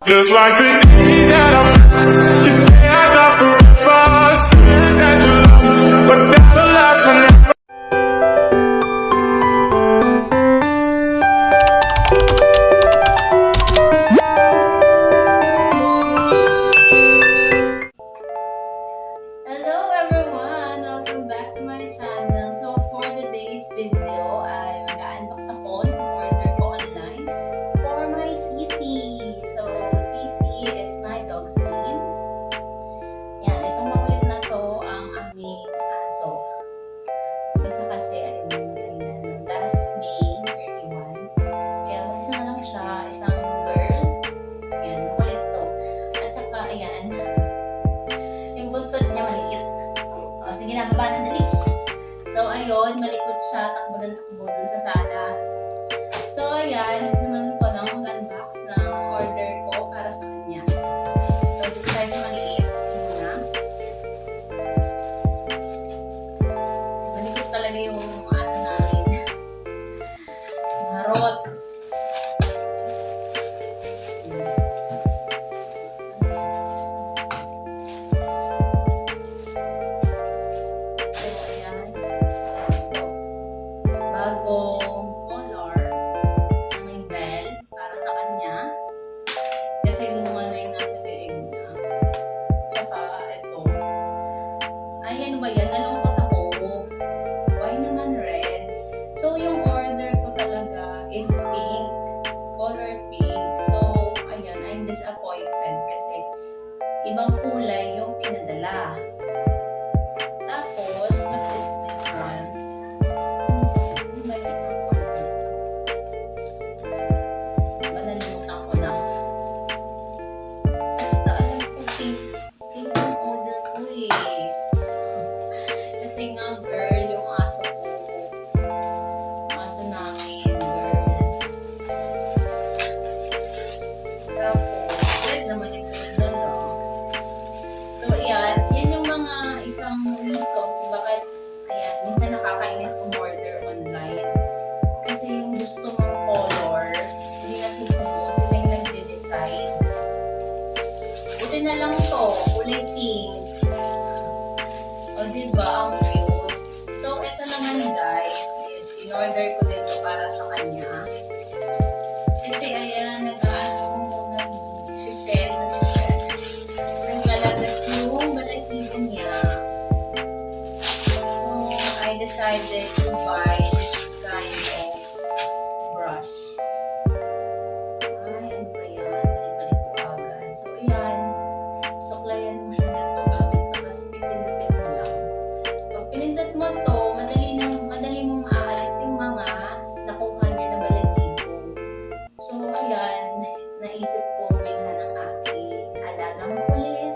Just like the day that you say I thought forever, swear that you love me, but that'll last forever. Hello everyone! Welcome back to my channel. So for today's video ay mag-unbox ako ng order ko online for my sissy. So sissy is my dog's name. Yan, itong makulit na to ang aming aso. Isa kasi ay last May 31. Kaya mag-isa na lang siya, isang girl. Yan, makulit to. At saka ayan, yung buntot niya maliit. O, sige na, baba na dali. So, ayun, malikot siya, takbo dun sa sala. So, ayan, sisimulan ko lang mag-unbox ng order ko para sa kanya. So, dito tayo sa maliit. Muna. Malikot talaga yung aso namin. Marot. Bagong color na may bell para sa kanya kasi luma na yung nasa leeg niya. Tsaka ito, ay ano ba yan? Nalungkot ako. Why naman red? So yung order ko talaga is pink, color pink. So ayan, I'm disappointed kasi ibang kulay yung pinadala. Tapos, what is this one? Kasi nga girl, yung aso ko. Aso namin, girl. Tapos, red naman ito na dalawa. So, ayan. Yan yung mga isang reason kung bakit, ayan, minsan nakakainis umorder online. Kasi yung gusto mong color, hindi na susunod. Sila yung nagde-decide. Buti na lang to, kulay pink. O, diba? Ang cute. So, ito naman guys, is in-order ko dito para sa kanya. Kasi ayan, nag-share. Naglalagay yung balahibo niya. So, I decided to buy this kind of brush. Ay, ano ba yan? Balik-balik ko agad. So, ayan. Suklayan mo siya nito gamit ito. Tapos, pipindutin mo lang. Pag pinindot mo to, madali mong maaalis yung mga nakuha niya na balahibo. So, ayan. Naisip ko bilhan ng aking alagang kulit.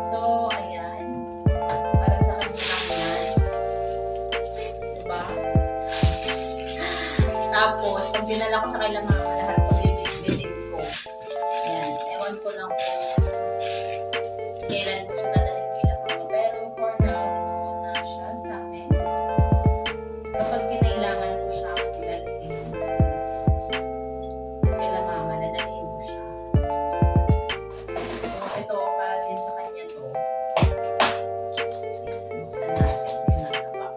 So, ayan. Para sa kanya lang yan. Diba? Tapos, pag dinala ko sa kay mama, lahat ko bibit ko. Ayan. Ewan ko lang kung kailan ko siya dadalhin kay mama. Pero for now, dito muna siya sa amin. Kapag kinailangan ko siya, dadalhin ko. Kay mama, dadalhin ko siya. So, ito para din sa kanya to. Buksan natin yung nasa box.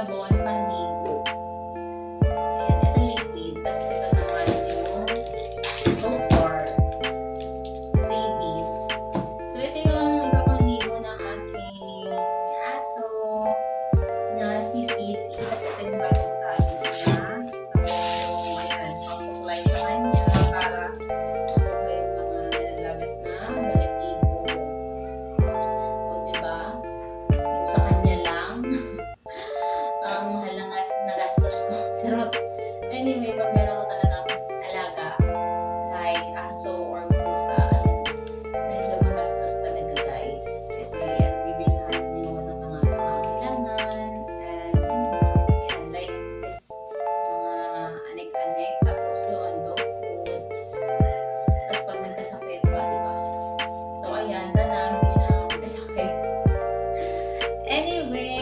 sabon panligo. Ayan, ito liquid. Tapos ito naman yung soap bar. Babies. So ito yung ipapanligo ng aking aso na si Sissy. Tapos ito yung bagong tali niya. Tapos yung ayan, pang-supply sa kanya para may mga nilalagas na balahibo. O diba? Yung sa kanya lang. Parang mahal na nagastos ko. Charot. Anyway, pag meron ko talagang alaga, like aso or pusa, medyo magastos talaga guys. Kasi yan, bibilhan nyo ng mga pangangailangan. And yan, like this, mga anek-anek. Tapos yun, dog foods. Tapos pag nagkasakit pa, diba? So ayan, sana hindi siya magkasakit. Anyway,